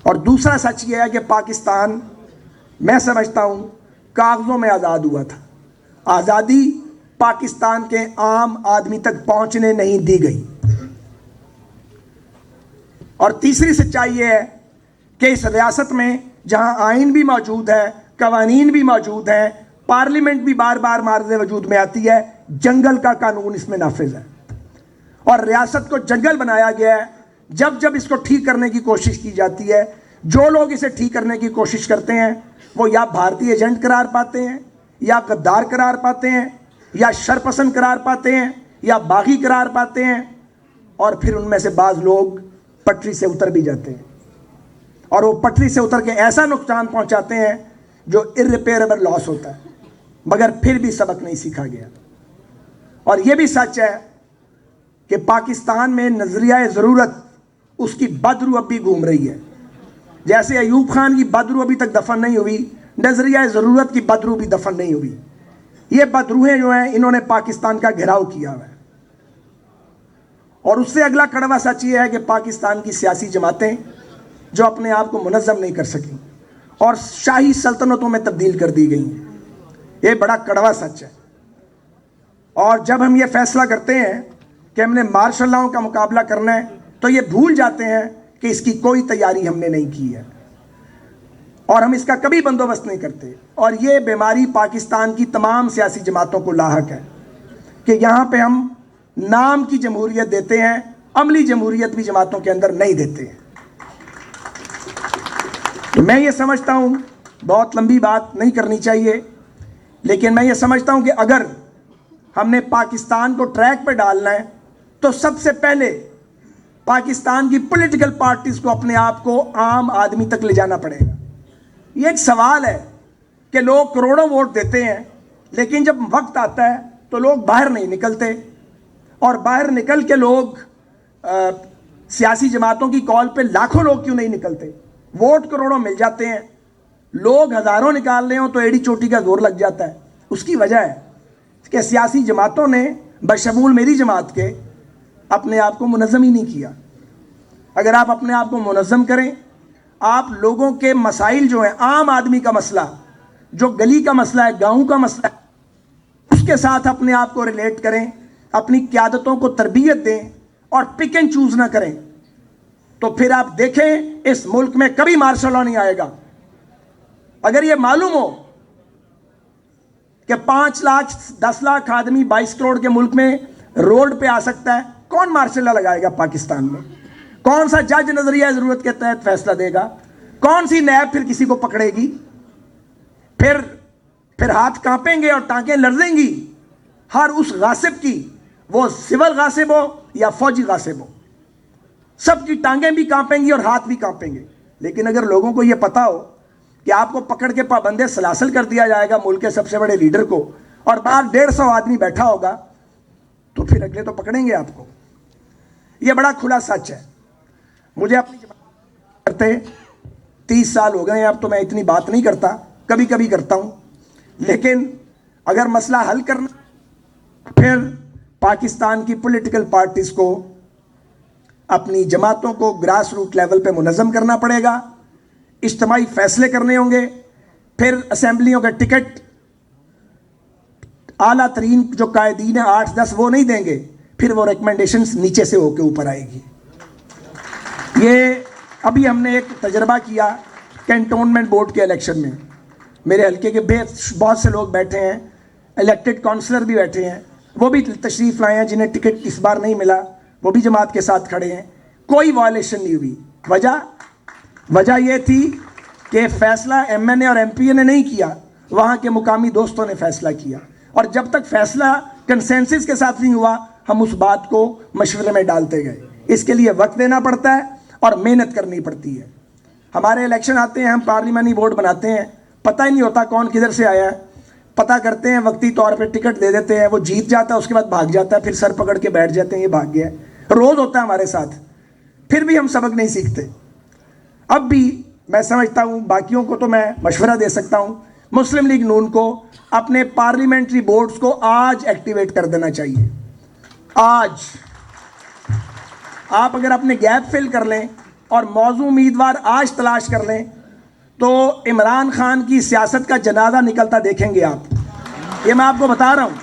اور دوسرا سچ یہ ہے کہ پاکستان میں سمجھتا ہوں کاغذوں میں آزاد ہوا تھا، آزادی پاکستان کے عام آدمی تک پہنچنے نہیں دی گئی۔ اور تیسری سچائی یہ ہے کہ اس ریاست میں جہاں آئین بھی موجود ہے، قوانین بھی موجود ہیں، پارلیمنٹ بھی بار بار معرض وجود میں آتی ہے، جنگل کا قانون اس میں نافذ ہے، اور ریاست کو جنگل بنایا گیا ہے۔ جب جب اس کو ٹھیک کرنے کی کوشش کی جاتی ہے، جو لوگ اسے ٹھیک کرنے کی کوشش کرتے ہیں وہ یا بھارتی ایجنٹ قرار پاتے ہیں، یا غدار قرار پاتے ہیں، یا شرپسند قرار پاتے ہیں، یا باغی قرار پاتے ہیں، اور پھر ان میں سے بعض لوگ پٹری سے اتر بھی جاتے ہیں، اور وہ پٹری سے اتر کے ایسا نقصان پہنچاتے ہیں جو irreparable لاس ہوتا ہے، مگر پھر بھی سبق نہیں سیکھا گیا۔ اور یہ بھی سچ ہے کہ پاکستان میں نظریہ ضرورت، اس کی بدروح اب بھی گھوم رہی ہے، جیسے ایوب خان کی بدروح ابھی تک دفن نہیں ہوئی، نظریہ ضرورت کی بدروح بھی دفن نہیں ہوئی۔ یہ بدروہیں جو ہیں انہوں نے پاکستان کا گھیراؤ کیا ہوا ہے۔ اور اس سے اگلا کڑوا سچ یہ ہے کہ پاکستان کی سیاسی جماعتیں جو اپنے آپ کو منظم نہیں کر سکیں اور شاہی سلطنتوں میں تبدیل کر دی گئی ہیں، یہ بڑا کڑوا سچ ہے۔ اور جب ہم یہ فیصلہ کرتے ہیں کہ ہم نے مارشل لاؤ کا مقابلہ کرنا ہے تو یہ بھول جاتے ہیں کہ اس کی کوئی تیاری ہم نے نہیں کی ہے اور ہم اس کا کبھی بندوبست نہیں کرتے۔ اور یہ بیماری پاکستان کی تمام سیاسی جماعتوں کو لاحق ہے کہ یہاں پہ ہم نام کی جمہوریت دیتے ہیں، عملی جمہوریت بھی جماعتوں کے اندر نہیں دیتے ہیں۔ تو میں یہ سمجھتا ہوں، بہت لمبی بات نہیں کرنی چاہیے، لیکن میں یہ سمجھتا ہوں کہ اگر ہم نے پاکستان کو ٹریک پہ ڈالنا ہے تو سب سے پہلے پاکستان کی پولیٹیکل پارٹیز کو اپنے آپ کو عام آدمی تک لے جانا پڑے گا۔ یہ ایک سوال ہے کہ لوگ کروڑوں ووٹ دیتے ہیں، لیکن جب وقت آتا ہے تو لوگ باہر نہیں نکلتے، اور باہر نکل کے لوگ سیاسی جماعتوں کی کال پہ لاکھوں لوگ کیوں نہیں نکلتے؟ ووٹ کروڑوں مل جاتے ہیں، لوگ ہزاروں نکال رہے ہوں تو ایڑی چوٹی کا زور لگ جاتا ہے۔ اس کی وجہ ہے کہ سیاسی جماعتوں نے بشمول میری جماعت کے اپنے آپ کو منظم ہی نہیں کیا۔ اگر آپ اپنے آپ کو منظم کریں، آپ لوگوں کے مسائل جو ہیں، عام آدمی کا مسئلہ، جو گلی کا مسئلہ ہے، گاؤں کا مسئلہ ہے، اس کے ساتھ اپنے آپ کو ریلیٹ کریں، اپنی قیادتوں کو تربیت دیں اور پک اینڈ چوز نہ کریں، تو پھر آپ دیکھیں اس ملک میں کبھی مارشل لا نہیں آئے گا۔ اگر یہ معلوم ہو کہ 5 لاکھ 10 لاکھ آدمی 22 کروڑ کے ملک میں روڈ پہ آ سکتا ہے، کون مارشل لا لگائے گا پاکستان میں؟ کون سا جج نظریہ ضرورت کے تحت فیصلہ دے گا؟ کون سی نیب پھر کسی کو پکڑے گی؟ پھر ہاتھ کانپیں گے اور ٹانکیں لرزیں گی ہر اس غاصب کی، وہ سول غاصب ہو یا فوجی غاصب ہو، سب کی ٹانگیں بھی کانپیں گی اور ہاتھ بھی کانپیں گے۔ لیکن اگر لوگوں کو یہ پتا ہو کہ آپ کو پکڑ کے پابندِ سلاسل کر دیا جائے گا ملک کے سب سے بڑے لیڈر کو، اور باہر 150 آدمی بیٹھا ہوگا، تو پھر اگلے تو پکڑیں گے آپ کو۔ یہ بڑا کھلا سچ ہے۔ مجھے اپنی جماعت کرتے 30 سال ہو گئے ہیں، اب تو میں اتنی بات نہیں کرتا، کبھی کبھی کرتا ہوں، لیکن اگر مسئلہ حل کرنا، پھر پاکستان کی پولیٹیکل پارٹیز کو اپنی جماعتوں کو گراس روٹ لیول پہ منظم کرنا پڑے گا، اجتماعی فیصلے کرنے ہوں گے، پھر اسمبلیوں کے ٹکٹ اعلیٰ ترین جو قائدین ہیں 8-10 وہ نہیں دیں گے، پھر وہ ریکمنڈیشنز نیچے سے ہو کے اوپر آئے گی۔ یہ ابھی ہم نے ایک تجربہ کیا کینٹونمنٹ بورڈ کے الیکشن میں، میرے حلقے کے بہت سے لوگ بیٹھے ہیں، الیکٹڈ کونسلر بھی بیٹھے ہیں، وہ بھی تشریف لائے ہیں جنہیں ٹکٹ اس بار نہیں ملا، وہ بھی جماعت کے ساتھ کھڑے ہیں، کوئی وائلیشن نہیں ہوئی۔ وجہ یہ تھی کہ فیصلہ ایم این اے اور ایم پی اے نے نہیں کیا، وہاں کے مقامی دوستوں نے فیصلہ کیا، اور جب تک فیصلہ کنسنسس کے ساتھ نہیں ہوا ہم اس بات کو مشورے میں ڈالتے گئے۔ اس کے لیے وقت دینا پڑتا ہے اور محنت کرنی پڑتی ہے۔ ہمارے الیکشن آتے ہیں، ہم پارلیمانی بورڈ بناتے ہیں، پتہ ہی نہیں ہوتا کون کدھر سے آیا ہے، پتہ کرتے ہیں، وقتی طور پہ ٹکٹ دے دیتے ہیں، وہ جیت جاتا ہے، اس کے بعد بھاگ جاتا ہے، پھر سر پکڑ کے بیٹھ جاتے ہیں یہ بھاگ گیا ہے، روز ہوتا ہے ہمارے ساتھ، پھر بھی ہم سبق نہیں سیکھتے۔ اب بھی میں سمجھتا ہوں، باقیوں کو تو میں مشورہ دے سکتا ہوں، مسلم لیگ نون کو اپنے پارلیمنٹری بورڈز کو آج ایکٹیویٹ کر دینا چاہیے۔ آج آپ اگر اپنے گیپ فل کر لیں اور موضوع امیدوار آج تلاش کر لیں تو عمران خان کی سیاست کا جنازہ نکلتا دیکھیں گے آپ. یہ میں آپ کو بتا رہا ہوں.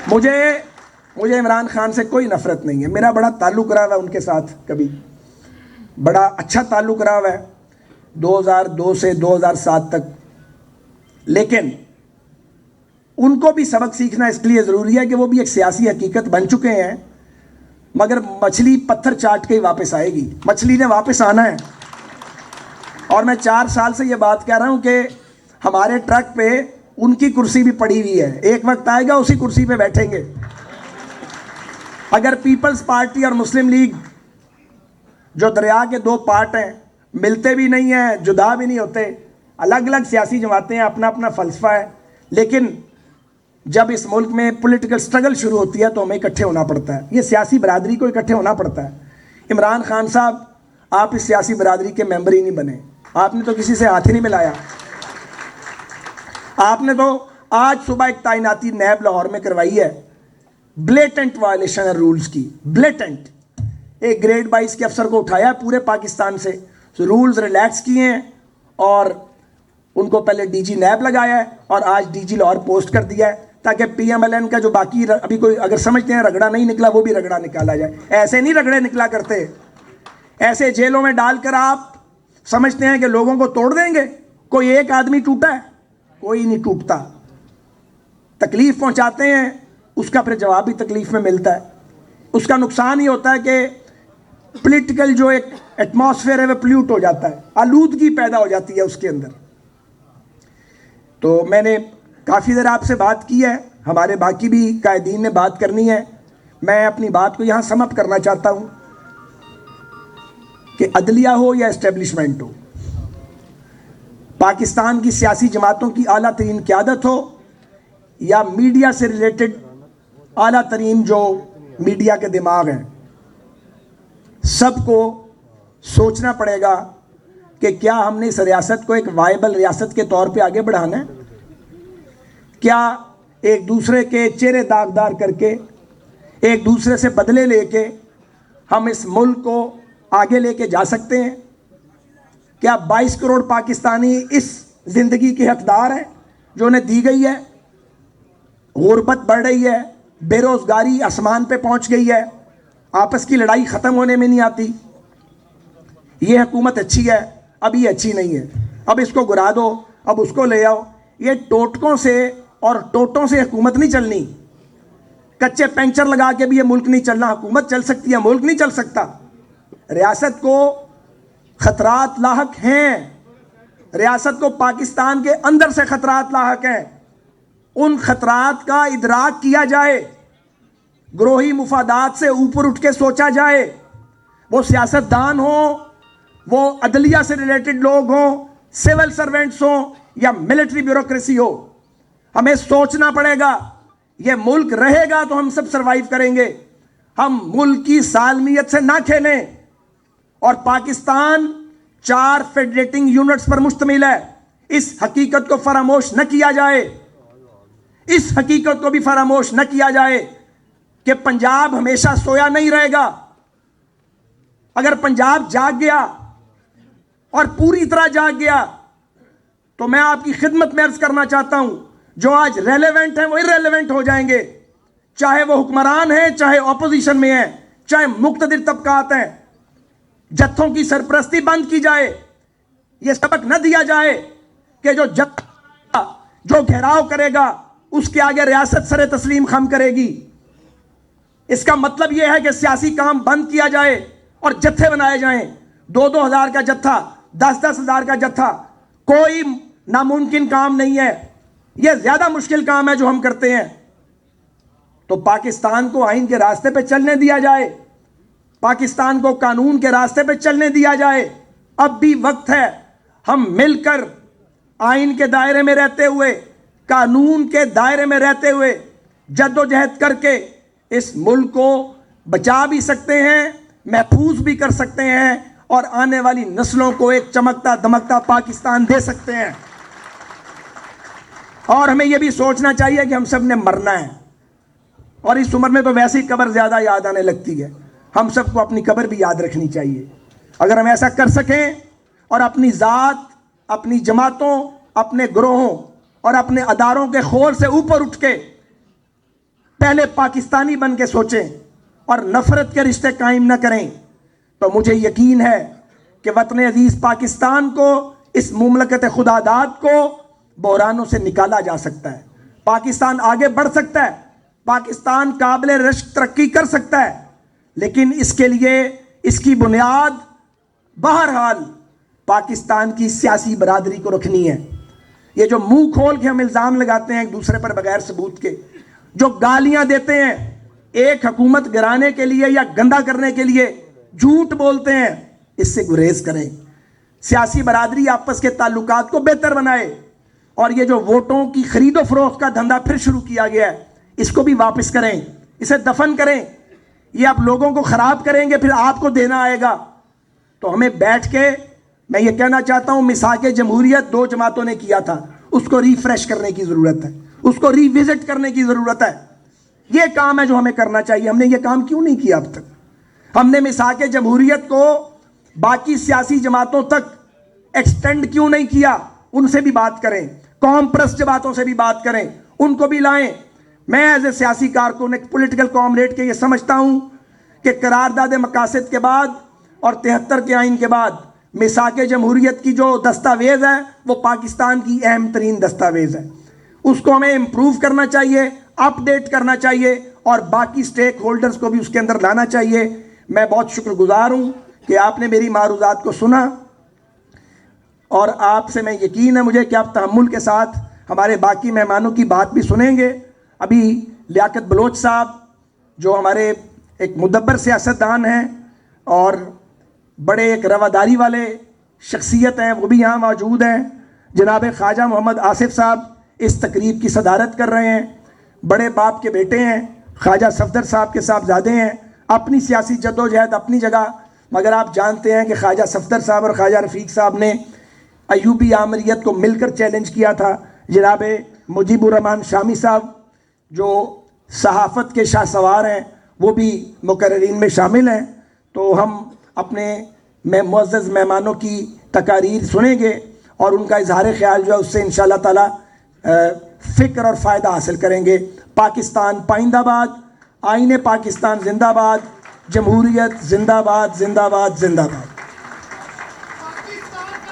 مجھے عمران خان سے کوئی نفرت نہیں ہے. میرا بڑا تعلق رہا ہے ان کے ساتھ, کبھی بڑا اچھا تعلق رہا ہے 2002 سے 2007 تک. لیکن ان کو بھی سبق سیکھنا اس لیے ضروری ہے کہ وہ بھی ایک سیاسی حقیقت بن چکے ہیں. مگر مچھلی پتھر چاٹ کے ہی واپس آئے گی. مچھلی نے واپس آنا ہے. اور میں 4 سال سے یہ بات کہہ رہا ہوں کہ ہمارے ٹرک پہ ان کی کرسی بھی پڑی ہوئی ہے. ایک وقت آئے گا اسی کرسی پہ بیٹھیں گے. اگر پیپلز پارٹی اور مسلم لیگ جو دریا کے 2 پارٹ ہیں, ملتے بھی نہیں ہیں, جدا بھی نہیں ہوتے, الگ الگ سیاسی جماعتیں ہیں, اپنا اپنا فلسفہ ہے, لیکن جب اس ملک میں پولیٹیکل سٹرگل شروع ہوتی ہے تو ہمیں اکٹھے ہونا پڑتا ہے. یہ سیاسی برادری کو اکٹھے ہونا پڑتا ہے. عمران خان صاحب, آپ اس سیاسی برادری کے ممبر ہی نہیں بنے. آپ نے تو کسی سے ہاتھ ہی نہیں ملایا. آپ نے تو آج صبح ایک تعیناتی نیب لاہور میں کروائی ہے, بلیٹنٹ وائلیشن ہے رولز کی, بلیٹنٹ. ایک گریڈ 22 کے افسر کو اٹھایا پورے پاکستان سے, رولز ریلیکس کیے ہیں اور ان کو پہلے ڈی جی نیب لگایا ہے اور آج ڈی جی لاہور پوسٹ کر دیا ہے تاکہ پی ایم ایل این کا جو باقی ابھی کوئی اگر سمجھتے ہیں رگڑا نہیں نکلا, وہ بھی رگڑا نکالا جائے. ایسے نہیں رگڑے نکلا کرتے. ایسے جیلوں میں ڈال کر آپ سمجھتے ہیں کہ لوگوں کو توڑ دیں گے. کوئی ایک آدمی ٹوٹا ہے؟ کوئی نہیں ٹوٹتا. تکلیف پہنچاتے ہیں, اس کا پھر جواب بھی تکلیف میں ملتا ہے. اس کا نقصان ہی ہوتا ہے کہ پولیٹیکل جو ایک ایٹماسفیئر ہے وہ پلیوٹ ہو جاتا ہے, آلودگی پیدا ہو جاتی ہے اس کے اندر. تو میں نے کافی دیر آپ سے بات کی ہے, ہمارے باقی بھی قائدین نے بات کرنی ہے. میں اپنی بات کو یہاں سم اپ کرنا چاہتا ہوں کہ عدلیہ ہو یا اسٹیبلشمنٹ ہو, پاکستان کی سیاسی جماعتوں کی اعلیٰ ترین قیادت ہو یا میڈیا سے ریلیٹڈ اعلیٰ ترین جو میڈیا کے دماغ ہیں, سب کو سوچنا پڑے گا کہ کیا ہم نے اس ریاست کو ایک وائبل ریاست کے طور پہ آگے بڑھانا ہے. کیا ایک دوسرے کے چہرے داغدار کر کے, ایک دوسرے سے بدلے لے کے ہم اس ملک کو آگے لے کے جا سکتے ہیں؟ کیا 22 کروڑ پاکستانی اس زندگی کے حقدار ہیں جو انہیں دی گئی ہے؟ غربت بڑھ رہی ہے, بے روزگاری آسمان پہ پہنچ گئی ہے, آپس کی لڑائی ختم ہونے میں نہیں آتی. یہ حکومت اچھی ہے, اب یہ اچھی نہیں ہے, اب اس کو گرا دو, اب اس کو لے آؤ. یہ ٹوٹکوں سے اور ٹوٹوں سے حکومت نہیں چلنی. کچے پنچر لگا کے بھی یہ ملک نہیں چلنا. حکومت چل سکتی ہے, ملک نہیں چل سکتا. ریاست کو خطرات لاحق ہیں, ریاست کو پاکستان کے اندر سے خطرات لاحق ہیں. ان خطرات کا ادراک کیا جائے, گروہی مفادات سے اوپر اٹھ کے سوچا جائے. وہ سیاستدان ہوں, وہ عدلیہ سے ریلیٹڈ لوگ ہوں, سول سرونٹس ہوں یا ملٹری بیوروکریسی ہو, ہمیں سوچنا پڑے گا. یہ ملک رہے گا تو ہم سب سروائیو کریں گے. ہم ملک کی سالمیت سے نہ کھیلیں. اور پاکستان 4 فیڈریٹنگ یونٹس پر مشتمل ہے. اس حقیقت کو فراموش نہ کیا جائے, اس حقیقت کو بھی فراموش نہ کیا جائے کہ پنجاب ہمیشہ سویا نہیں رہے گا. اگر پنجاب جاگ گیا اور پوری طرح جاگ گیا تو میں آپ کی خدمت میں عرض کرنا چاہتا ہوں, جو آج ریلیونٹ ہیں وہ irrelevant ہو جائیں گے. چاہے وہ حکمران ہیں, چاہے اپوزیشن میں ہیں, چاہے مقتدر طبقات ہیں. جتھوں کی سرپرستی بند کی جائے. یہ سبق نہ دیا جائے کہ جو جتھا جو گھیراؤ کرے گا اس کے آگے ریاست سر تسلیم خم کرے گی. اس کا مطلب یہ ہے کہ سیاسی کام بند کیا جائے اور جتھے بنائے جائیں. 2-2 ہزار کا جتھا, 10-10 ہزار کا جتھا کوئی ناممکن کام نہیں ہے. یہ زیادہ مشکل کام ہے جو ہم کرتے ہیں. تو پاکستان کو آئین کے راستے پہ چلنے دیا جائے, پاکستان کو قانون کے راستے پہ چلنے دیا جائے. اب بھی وقت ہے ہم مل کر آئین کے دائرے میں رہتے ہوئے, قانون کے دائرے میں رہتے ہوئے جد و جہد کر کے اس ملک کو بچا بھی سکتے ہیں, محفوظ بھی کر سکتے ہیں اور آنے والی نسلوں کو ایک چمکتا دمکتا پاکستان دے سکتے ہیں. اور ہمیں یہ بھی سوچنا چاہیے کہ ہم سب نے مرنا ہے, اور اس عمر میں تو ویسے ہی قبر زیادہ یاد آنے لگتی ہے. ہم سب کو اپنی قبر بھی یاد رکھنی چاہیے. اگر ہم ایسا کر سکیں اور اپنی ذات، اپنی جماعتوں، اپنے گروہوں اور اپنے اداروں کے خور سے اوپر اٹھ کے پہلے پاکستانی بن کے سوچیں اور نفرت کے رشتے قائم نہ کریں، تو مجھے یقین ہے کہ وطن عزیز پاکستان کو، اس مملکت خداداد کو بحرانوں سے نکالا جا سکتا ہے. پاکستان آگے بڑھ سکتا ہے، پاکستان قابل رشک ترقی کر سکتا ہے، لیکن اس کے لیے اس کی بنیاد بہرحال پاکستان کی سیاسی برادری کو رکھنی ہے. یہ جو منہ کھول کے ہم الزام لگاتے ہیں ایک دوسرے پر بغیر ثبوت کے، جو گالیاں دیتے ہیں ایک حکومت گرانے کے لیے یا گندا کرنے کے لیے، جھوٹ بولتے ہیں، اس سے گریز کریں. سیاسی برادری آپس کے تعلقات کو بہتر بنائے. اور یہ جو ووٹوں کی خرید و فروخت کا دھندا پھر شروع کیا گیا ہے، اس کو بھی واپس کریں، اسے دفن کریں. یہ آپ لوگوں کو خراب کریں گے، پھر آپ کو دینا آئے گا. تو ہمیں بیٹھ کے، میں یہ کہنا چاہتا ہوں، مساق جمہوریت 2 جماعتوں نے کیا تھا، اس کو ریفریش کرنے کی ضرورت ہے، اس کو ری وزٹ کرنے کی ضرورت ہے. یہ کام ہے جو ہمیں کرنا چاہیے. ہم نے یہ کام کیوں نہیں کیا اب تک؟ ہم نے مساق جمہوریت کو باقی سیاسی جماعتوں تک ایکسٹینڈ کیوں نہیں کیا؟ ان سے بھی بات کریں، قوم پرست جماعتوں سے بھی بات کریں، ان کو بھی لائیں. میں ایز اے سیاسی کارکن، ایک پولیٹیکل کامریڈ کے یہ سمجھتا ہوں کہ قرارداد مقاصد کے بعد اور 73 کے آئین کے بعد مساق جمہوریت کی جو دستاویز ہے وہ پاکستان کی اہم ترین دستاویز ہے. اس کو ہمیں امپروو کرنا چاہیے، اپ ڈیٹ کرنا چاہیے، اور باقی سٹیک ہولڈرز کو بھی اس کے اندر لانا چاہیے. میں بہت شکر گزار ہوں کہ آپ نے میری معروضات کو سنا، اور آپ سے میں یقین ہے مجھے کہ آپ تحمل کے ساتھ ہمارے باقی مہمانوں کی بات بھی سنیں گے. ابھی لیاقت بلوچ صاحب جو ہمارے ایک مدبر سیاستدان ہیں اور بڑے ایک رواداری والے شخصیت ہیں، وہ بھی یہاں موجود ہیں. جناب خواجہ محمد آصف صاحب اس تقریب کی صدارت کر رہے ہیں. بڑے باپ کے بیٹے ہیں، خواجہ صفدر صاحب کے صاحبزادے ہیں. اپنی سیاسی جدوجہد اپنی جگہ، مگر آپ جانتے ہیں کہ خواجہ صفدر صاحب اور خواجہ رفیق صاحب نے ایوبی آمریت کو مل کر چیلنج کیا تھا. جناب مجیب الرحمان شامی صاحب جو صحافت کے شاہ سوار ہیں، وہ بھی مقررین میں شامل ہیں. تو ہم اپنے معزز مہمانوں کی تقاریر سنیں گے اور ان کا اظہار خیال جو ہے اس سے انشاءاللہ تعالی فکر اور فائدہ حاصل کریں گے. پاکستان پائندہ باد، آئین پاکستان زندہ باد، جمہوریت زندہ باد، زندہ باد، زندہ باد.